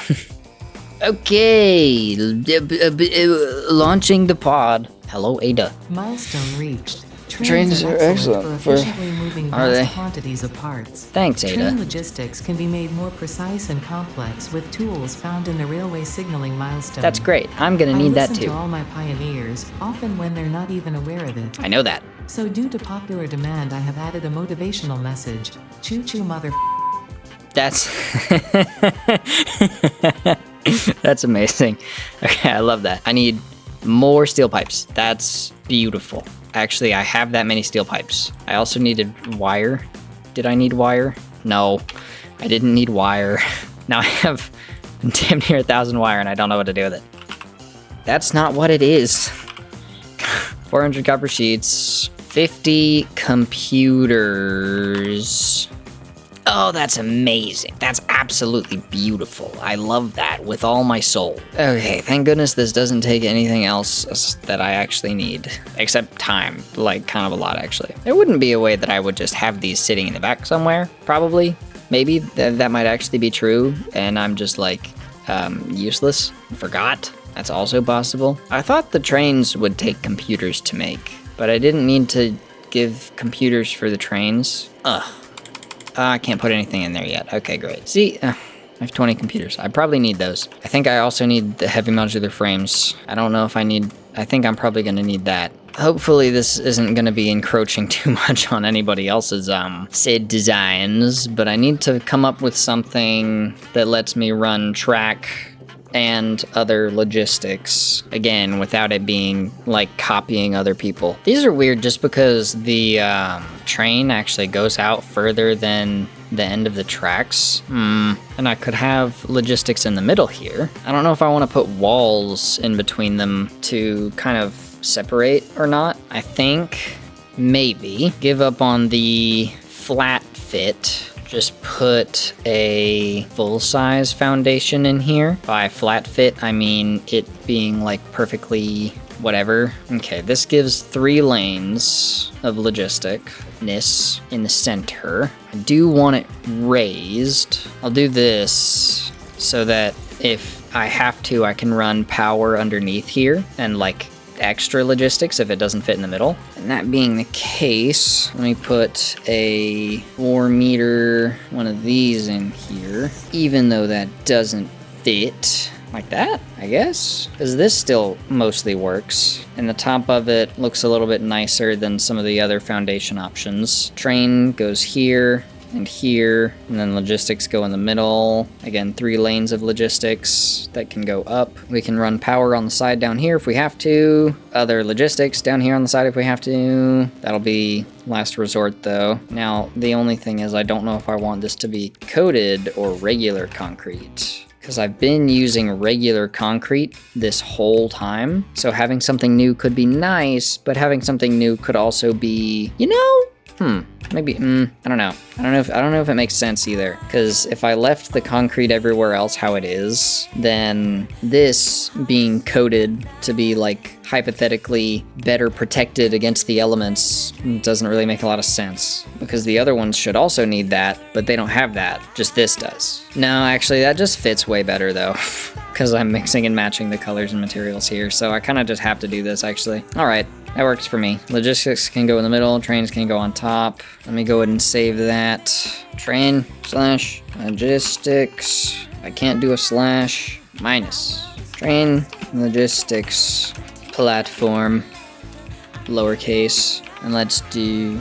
[SPEAKER 1] Okay, launching the pod. Hello, Ada.
[SPEAKER 2] Milestone reached.
[SPEAKER 1] Trains are excellent
[SPEAKER 2] for efficiently moving vast quantities of parts.
[SPEAKER 1] Thanks, Ada.
[SPEAKER 2] Train logistics can be made more precise and complex with tools found in the railway signaling milestone.
[SPEAKER 1] That's great. I'm gonna need that too.
[SPEAKER 2] I listen to all my pioneers, often when they're not even aware of it.
[SPEAKER 1] I know that.
[SPEAKER 2] So due to popular demand, I have added a motivational message. Choo-choo, mother.
[SPEAKER 1] That's that's amazing. Okay, I love that. I need more steel pipes. That's beautiful. Actually, I have that many steel pipes. I also needed wire. Did I need wire? No, I didn't need wire. Now I have damn near 1,000 wire and I don't know what to do with it. That's not what it is. 400 copper sheets, 50 computers. Oh, that's amazing. That's absolutely beautiful. I love that with all my soul. Okay, thank goodness this doesn't take anything else that I actually need. Except time, like kind of a lot actually. There wouldn't be a way that I would just have these sitting in the back somewhere, probably. Maybe that might actually be true and I'm just like useless, forgot. That's also possible. I thought the trains would take computers to make, but I didn't need to give computers for the trains. Ugh. I can't put anything in there yet. Okay, great. See, I have 20 computers. I probably need those. I think I also need the heavy modular frames. I don't know if I think I'm probably gonna need that. Hopefully this isn't gonna be encroaching too much on anybody else's said designs, but I need to come up with something that lets me run track and other logistics, again, without it being like copying other people. These are weird just because the train actually goes out further than the end of the tracks. And I could have logistics in the middle here. I don't know if I want to put walls in between them to kind of separate or not. I think maybe give up on the flat fit. Just put a full-size foundation in here. By flat fit, I mean it being like perfectly whatever. Okay, this gives 3 lanes of logisticness in the center. I do want it raised. I'll do this so that if I have to, I can run power underneath here and like extra logistics if it doesn't fit in the middle. And that being the case, let me put a 4 meter one of these in here, even though that doesn't fit like that, I guess, because this still mostly works. And the top of it looks a little bit nicer than some of the other foundation options. Train goes here and here, and then logistics go in the middle. Again, 3 lanes of logistics that can go up. We can run power on the side down here if we have to. Other logistics down here on the side if we have to. That'll be last resort though. Now, the only thing is I don't know if I want this to be coated or regular concrete, because I've been using regular concrete this whole time. So having something new could be nice, but having something new could also be, you know, maybe, I don't know. I don't know if it makes sense either. Because if I left the concrete everywhere else how it is, then this being coated to be like hypothetically better protected against the elements doesn't really make a lot of sense. Because the other ones should also need that, but they don't have that. Just this does. No, actually that just fits way better though. Because I'm mixing and matching the colors and materials here. So I kind of just have to do this actually. All right. That works for me. Logistics can go in the middle, trains can go on top. Let me go ahead and save that. Train slash logistics. I can't do a slash minus. Train logistics platform lowercase. And let's do,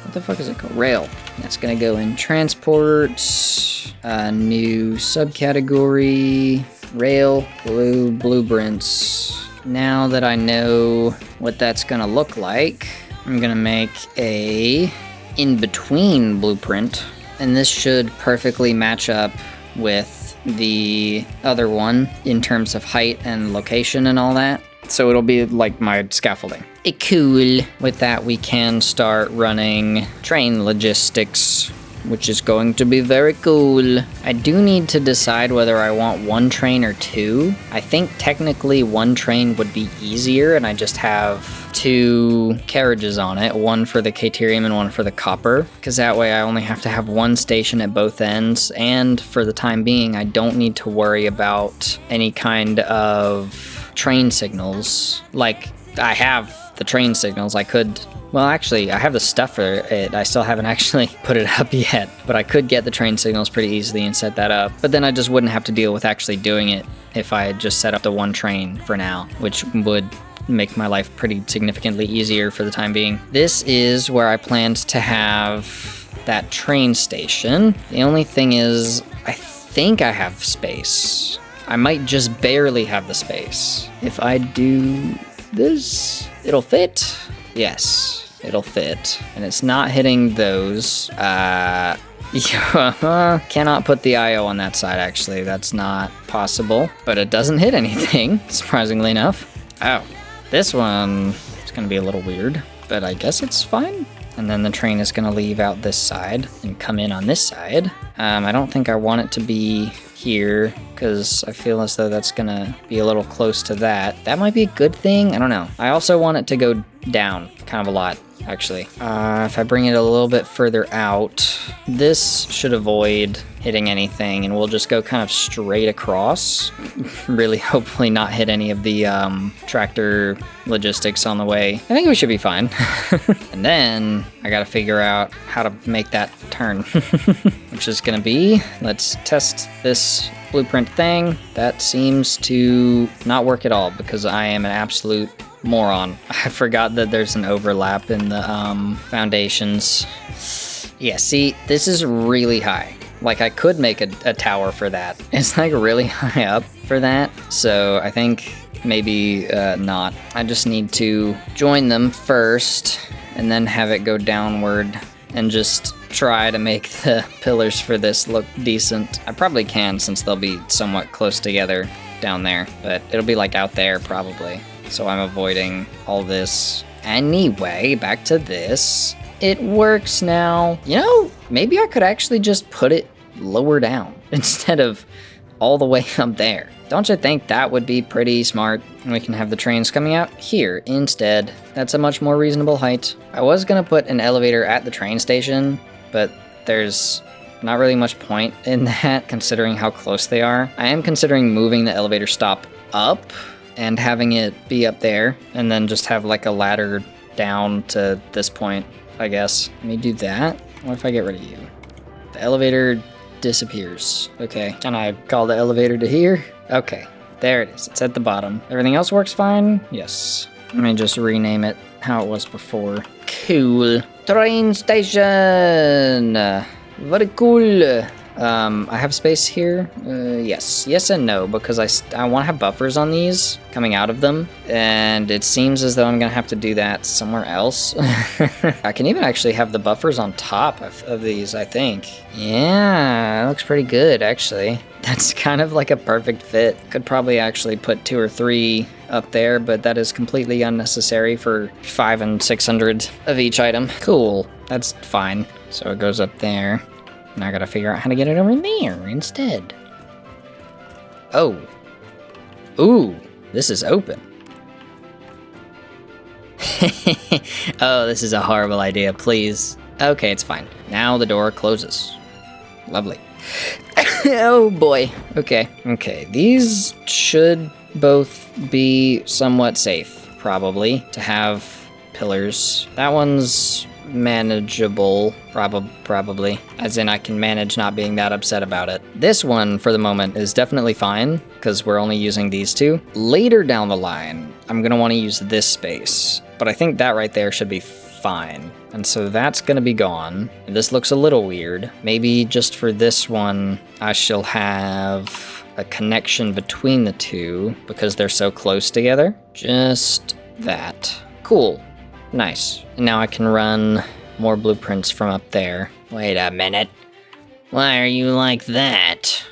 [SPEAKER 1] what the fuck is it called? Rail. That's gonna go in transport, new subcategory, rail, blueprints. Now that I know what that's gonna look like, I'm gonna make a in-between blueprint, and this should perfectly match up with the other one in terms of height and location and all that. So it'll be like my scaffolding. Cool. With that, we can start running train logistics, which is going to be very cool. I do need to decide whether I want one train or two. I think technically one train would be easier, and I just have 2 carriages on it, one for the Caterium and one for the copper, because that way I only have to have one station at both ends, and for the time being, I don't need to worry about any kind of train signals. Like, I have the train signals. I could, well, actually, I have the stuff for it. I still haven't actually put it up yet, but I could get the train signals pretty easily and set that up. But then I just wouldn't have to deal with actually doing it if I had just set up the one train for now, which would make my life pretty significantly easier for the time being. This is where I planned to have that train station. The only thing is, I think I have space. I might just barely have the space. If I do this, it'll fit. Yes, it'll fit. And it's not hitting those. Cannot put the IO on that side, actually. That's not possible. But it doesn't hit anything, surprisingly enough. Oh, this one is gonna be a little weird, but I guess it's fine. And then the train is gonna leave out this side and come in on this side. I don't think I want it to be here, because I feel as though that's gonna be a little close to that. That might be a good thing, I don't know. I also want it to go down kind of a lot, actually. If I bring it a little bit further out, this should avoid hitting anything, and we'll just go kind of straight across. Really, hopefully not hit any of the tractor logistics on the way. I think we should be fine. And then I gotta figure out how to make that turn, which is gonna be, let's test this blueprint thing. That seems to not work at all because I am an absolute moron. I forgot that there's an overlap in the foundations. Yeah, see, this is really high. Like, I could make a tower for that. It's like really high up for that, so I think maybe not. I just need to join them first and then have it go downward and just try to make the pillars for this look decent. I probably can, since they'll be somewhat close together down there, but it'll be like out there probably. So I'm avoiding all this. Anyway, back to this. It works now. You know, maybe I could actually just put it lower down instead of all the way up there. Don't you think that would be pretty smart? And we can have the trains coming out here instead. That's a much more reasonable height. I was gonna put an elevator at the train station, but there's not really much point in that considering how close they are. I am considering moving the elevator stop up and having it be up there, and then just have like a ladder down to this point, I guess. Let me do that. What if I get rid of you? The elevator disappears. Okay, can I call the elevator to here? Okay, there it is. It's at the bottom. Everything else works fine? Yes. Let me just rename it how it was before. Cool. Train station! Very cool. I have space here. Yes. Yes and no, because I want to have buffers on these coming out of them, and it seems as though I'm going to have to do that somewhere else. I can even actually have the buffers on top of these, I think. Yeah, it looks pretty good, actually. That's kind of like a perfect fit. Could probably actually put 2 or 3 up there, but that is completely unnecessary for 500 and 600 of each item. Cool. That's fine. So it goes up there. Now I gotta figure out how to get it over there instead. Oh. Ooh, this is open. Oh, this is a horrible idea, please. Okay, it's fine. Now the door closes. Lovely. Oh boy. Okay. Okay, these should both be somewhat safe, probably, to have pillars. That one's manageable, probably, as in I can manage not being that upset about it. This one, for the moment, is definitely fine, because we're only using these 2. Later down the line, I'm going to want to use this space, but I think that right there should be fine. And so that's going to be gone. This looks a little weird. Maybe just for this one, I shall have a connection between the 2, because they're so close together. Just that. Cool. Nice. And now I can run more blueprints from up there. Wait a minute. Why are you like that?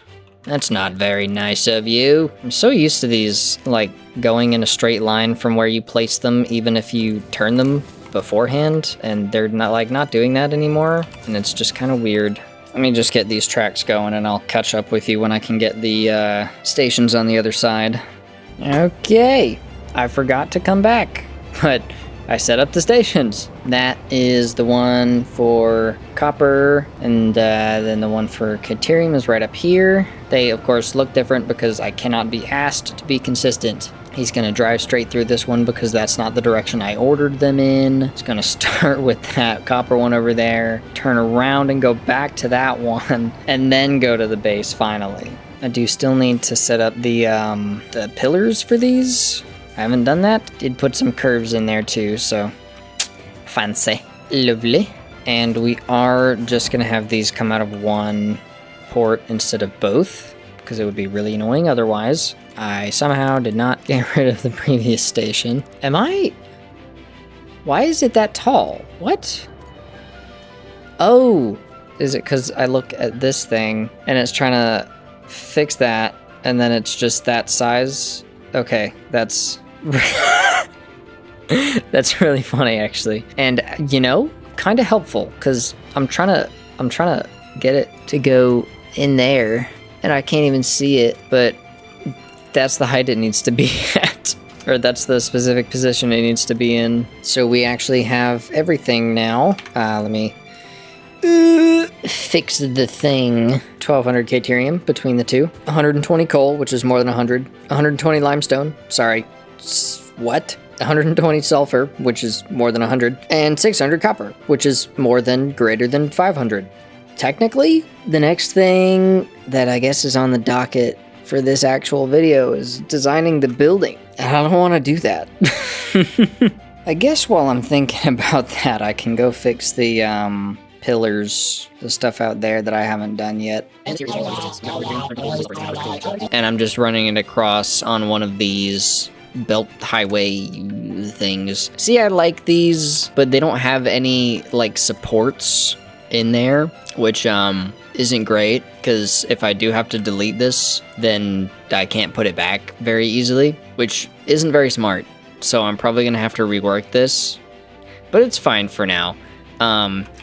[SPEAKER 1] That's not very nice of you. I'm so used to these, like, going in a straight line from where you place them, even if you turn them beforehand, and they're not doing that anymore, and it's just kind of weird. Let me just get these tracks going, and I'll catch up with you when I can get the stations on the other side. Okay, I forgot to come back, but I set up the stations. That is the one for copper, and then the one for Caterium is right up here. They, of course, look different because I cannot be asked to be consistent. He's going to drive straight through this one because that's not the direction I ordered them in. It's going to start with that copper one over there, turn around and go back to that one, and then go to the base finally. I do still need to set up the pillars for these. I haven't done that. Did put some curves in there too, so fancy. Lovely. And we are just going to have these come out of one port instead of both, because it would be really annoying otherwise. I somehow did not get rid of the previous station. Why is it that tall? What? Oh, is it because I look at this thing and it's trying to fix that, and then it's just that size? Okay, that's that's really funny actually, and kind of helpful because I'm trying to get it to go in there, and I can't even see it, but that's the height it needs to be at, or that's the specific position it needs to be in. So we actually have everything now. Let me fix the thing. 1200 Caterium between the two. 120 coal, which is more than 100. 120 limestone. Sorry. What? 120 sulfur, which is more than 100. And 600 copper, which is greater than 500. Technically, the next thing that I guess is on the docket for this actual video is designing the building. And I don't want to do that. I guess while I'm thinking about that, I can go fix the pillars, the stuff out there that I haven't done yet. And I'm just running it across on one of these belt highway things. See, I like these, but they don't have any like supports in there, which isn't great, because if I do have to delete this, then I can't put it back very easily, which isn't very smart. So I'm probably gonna have to rework this, but it's fine for now.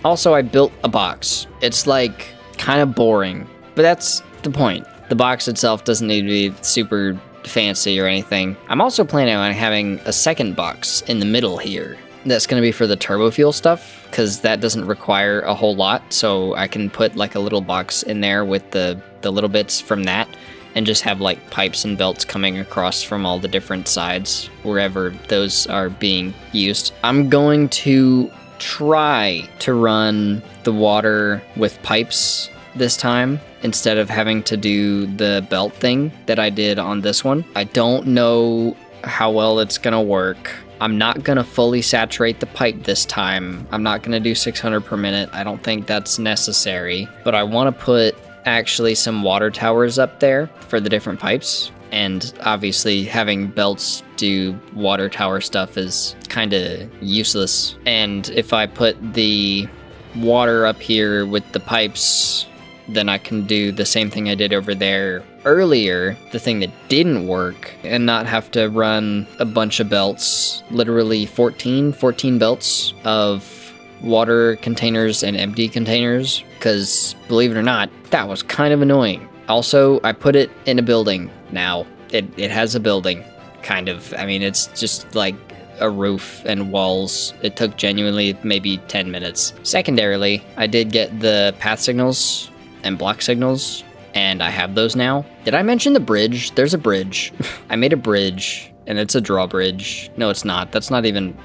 [SPEAKER 1] Also, I built a box. It's like kind of boring, but that's the point. The box itself doesn't need to be super fancy or anything. I'm also planning on having a second box in the middle here. That's going to be for the turbo fuel stuff, because that doesn't require a whole lot. So I can put like a little box in there with the little bits from that, and just have like pipes and belts coming across from all the different sides wherever those are being used. I'm going to try to run the water with pipes this time instead of having to do the belt thing that I did on this one. I don't know how well it's gonna work. I'm not gonna fully saturate the pipe this time. I'm not gonna do 600 per minute. I don't think that's necessary, but I want to put actually some water towers up there for the different pipes. And obviously having belts do water tower stuff is kind of useless. And if I put the water up here with the pipes, then I can do the same thing I did over there earlier, the thing that didn't work, and not have to run a bunch of belts, literally 14 belts of water containers and empty containers, because believe it or not, that was kind of annoying. Also, I put it in a building now. It has a building, kind of. I mean, it's just like a roof and walls. It took genuinely maybe 10 minutes. Secondarily, I did get the path signals and block signals, and I have those now. Did I mention the bridge? There's a bridge. I made a bridge, and it's a drawbridge. No, it's not. That's not even...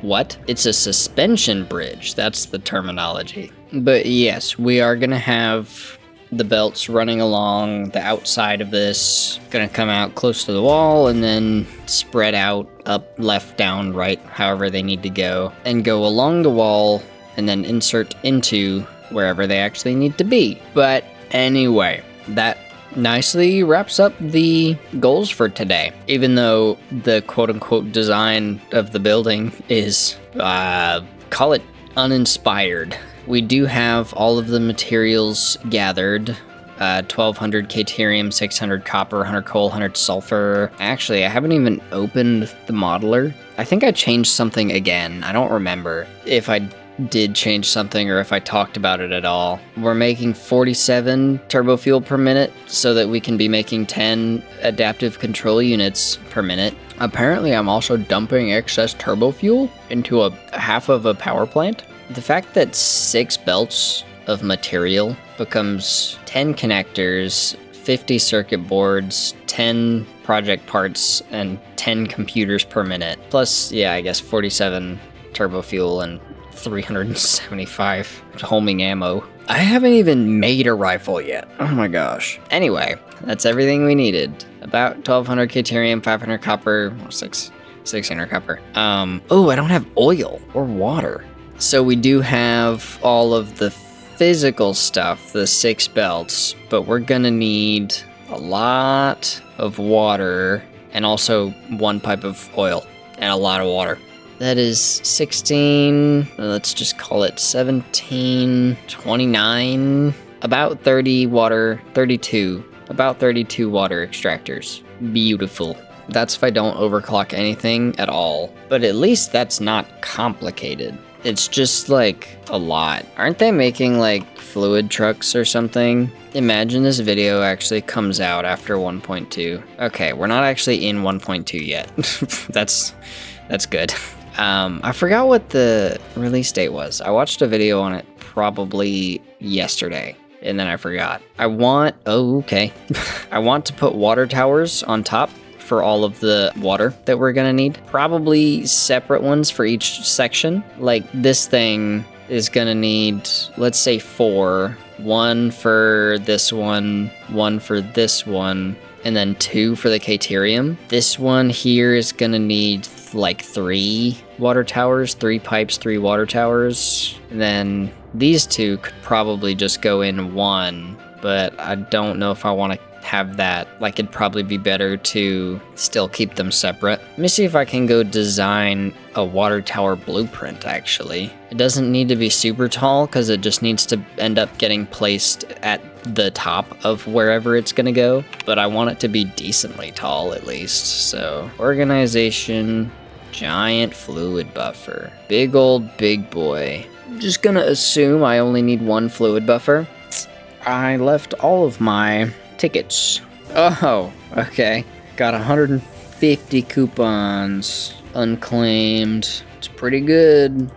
[SPEAKER 1] What? It's a suspension bridge. That's the terminology. But yes, we are gonna have the belts running along the outside of this. Gonna come out close to the wall and then spread out up, left, down, right, however they need to go, and go along the wall and then insert into wherever they actually need to be. But anyway, that nicely wraps up the goals for today. Even though the quote-unquote design of the building is, call it uninspired. We do have all of the materials gathered. 1200 Caterium, 600 copper, 100 coal, 100 sulfur. Actually, I haven't even opened the modeler. I think I changed something again. I don't remember if I did change something or if I talked about it at all. We're making 47 turbo fuel per minute so that we can be making 10 adaptive control units per minute. Apparently, I'm also dumping excess turbo fuel into a half of a power plant. The fact that 6 belts of material becomes 10 connectors, 50 circuit boards, 10 project parts, and 10 computers per minute. Plus, yeah, I guess 47 turbo fuel and 375 homing ammo. I haven't even made a rifle yet. Oh my gosh. Anyway, that's everything we needed. About 1200 Caterium, 500 copper, 600 copper. Oh, I don't have oil or water. So we do have all of the physical stuff, the 6 belts, but we're gonna need a lot of water and also 1 pipe of oil and a lot of water. That is 16, let's just call it 17, 29, about 30 water, 32, about 32 water extractors. Beautiful. That's if I don't overclock anything at all. But at least that's not complicated. It's just like a lot. Aren't they making like fluid trucks or something? Imagine this video actually comes out after 1.2. Okay, we're not actually in 1.2 yet. That's good. I forgot what the release date was. I watched a video on it probably yesterday, and then I forgot. I want to put water towers on top for all of the water that we're gonna need. Probably separate ones for each section. Like this thing is gonna need, let's say 4. 1 for this one for this one, and then 2 for the Caterium. This one here is gonna need like 3 water towers, 3 pipes, 3 water towers. And then these 2 could probably just go in 1, but I don't know if I want to have that. Like, it'd probably be better to still keep them separate. Let me see if I can go design a water tower blueprint, actually. It doesn't need to be super tall because it just needs to end up getting placed at the top of wherever it's gonna go, but I want it to be decently tall at least. So organization, giant fluid buffer, big old big boy. I'm just gonna assume I only need 1 fluid buffer. I left all of my tickets. Oh, okay. Got 150 coupons unclaimed. It's pretty good.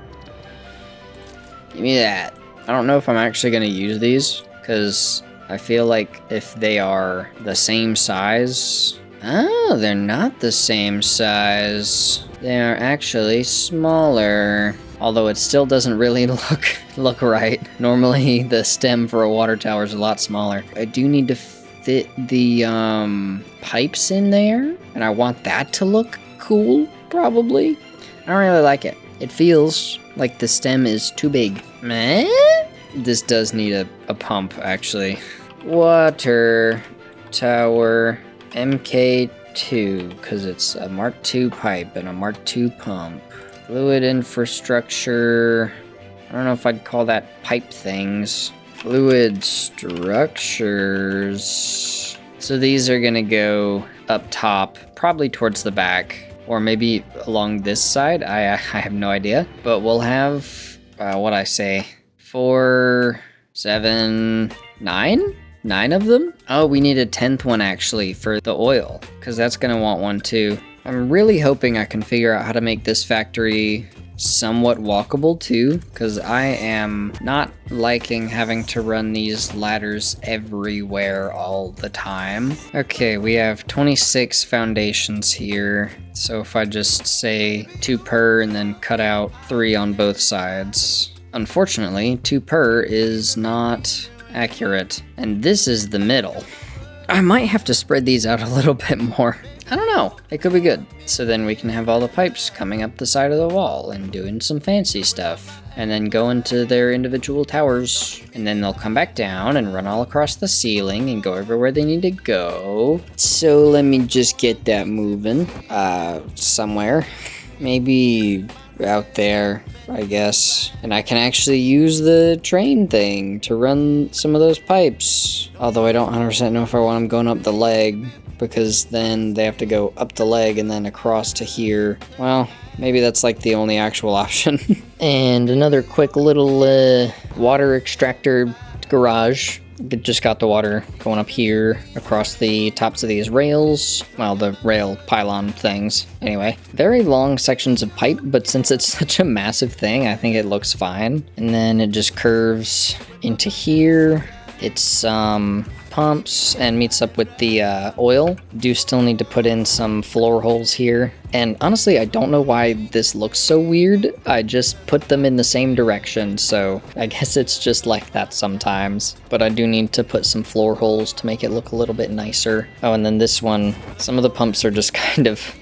[SPEAKER 1] Give me that. I don't know if I'm actually gonna use these because I feel like if they are the same size. Oh, they're not the same size. They are actually smaller. Although it still doesn't really look right. Normally the stem for a water tower is a lot smaller. I do need to fit the pipes in there, and I want that to look cool, probably. I don't really like it. It feels like the stem is too big. Meh? This does need a pump, actually. Water tower MK2, because it's a Mark II pipe and a Mark II pump. Fluid infrastructure. I don't know if I'd call that pipe things. Fluid structures. So these are gonna go up top, probably towards the back, or maybe along this side. I have no idea. But we'll have, what I say, 4, 7, 9? 9 of them? Oh, we need a 10th one actually for the oil, because that's gonna want one too. I'm really hoping I can figure out how to make this factory somewhat walkable too, because I am not liking having to run these ladders everywhere all the time. Okay, we have 26 foundations here. So if I just say 2 per and then cut out 3 on both sides. Unfortunately, 2 per is not accurate. And this is the middle. I might have to spread these out a little bit more. I don't know. It could be good. So then we can have all the pipes coming up the side of the wall and doing some fancy stuff. And then go into their individual towers. And then they'll come back down and run all across the ceiling and go everywhere they need to go. So let me just get that moving. Somewhere. Maybe out there. I guess. And I can actually use the train thing to run some of those pipes. Although I don't 100% know if I want them going up the leg, because then they have to go up the leg and then across to here. Well, maybe that's like the only actual option. And another quick little water extractor garage. Just got the water going up here across the tops of these rails. Well, the rail pylon things. Anyway, very long sections of pipe, but since it's such a massive thing, I think it looks fine. And then it just curves into here. It's pumps and meets up with the oil. Do still need to put in some floor holes here. And honestly, I don't know why this looks so weird. I just put them in the same direction, so I guess it's just like that sometimes. But I do need to put some floor holes to make it look a little bit nicer. Oh, and then this one, some of the pumps are just kind of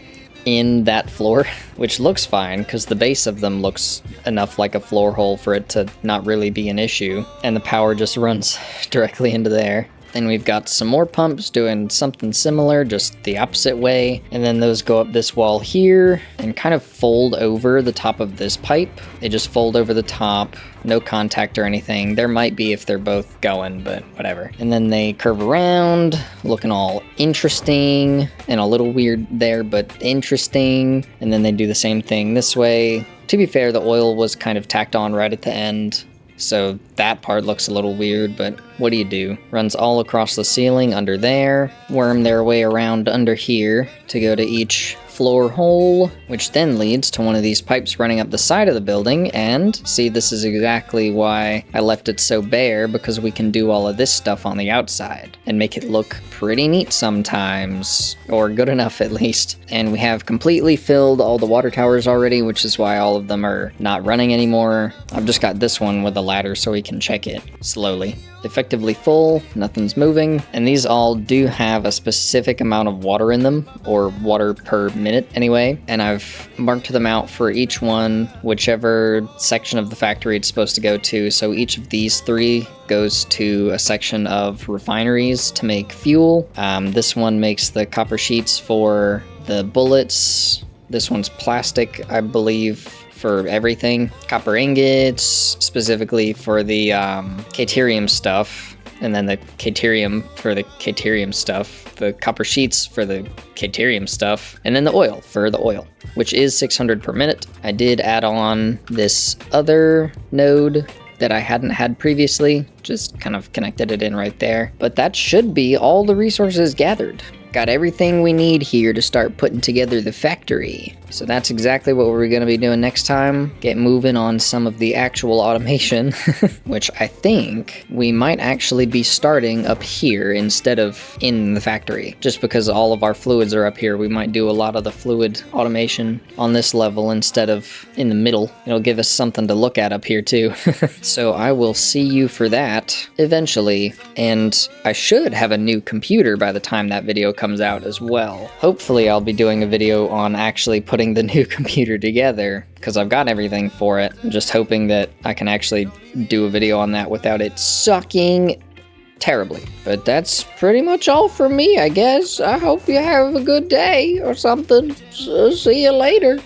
[SPEAKER 1] in that floor, which looks fine because the base of them looks enough like a floor hole for it to not really be an issue. And the power just runs directly into there. Then we've got some more pumps doing something similar, just the opposite way. And then those go up this wall here and kind of fold over the top of this pipe. They just fold over the top, no contact or anything. There might be if they're both going, but whatever. And then they curve around, looking all interesting and a little weird there, but interesting. And then they do the same thing this way. To be fair, the oil was kind of tacked on right at the end, so that part looks a little weird, but what do you do? Runs all across the ceiling under there, worm their way around under here to go to each floor hole, which then leads to one of these pipes running up the side of the building. And see, this is exactly why I left it so bare, because we can do all of this stuff on the outside and make it look pretty neat sometimes, or good enough at least. And we have completely filled all the water towers already, which is why all of them are not running anymore. I've just got this one with a ladder so we can check it slowly. Effectively full, nothing's moving, and these all do have a specific amount of water in them, or water per minute anyway, and I've marked them out for each one, whichever section of the factory it's supposed to go to. So each of these three goes to a section of refineries to make fuel. This one makes the copper sheets for the bullets. This one's plastic, I believe, for everything. Copper ingots, specifically for the Caterium stuff, and then the Caterium for the Caterium stuff, the copper sheets for the Caterium stuff, and then the oil for the oil, which is 600 per minute. I did add on this other node that I hadn't had previously, just kind of connected it in right there. But that should be all the resources gathered. Got everything we need here to start putting together the factory. So that's exactly what we're going to be doing next time. Get moving on some of the actual automation, which I think we might actually be starting up here instead of in the factory. Just because all of our fluids are up here, we might do a lot of the fluid automation on this level instead of in the middle. It'll give us something to look at up here too. So I will see you for that eventually. And I should have a new computer by the time that video comes out as well. Hopefully I'll be doing a video on actually putting the new computer together, because I've got everything for it. I'm just hoping that I can actually do a video on that without it sucking terribly. But that's pretty much all from me, I guess. I hope you have a good day or something. So see you later.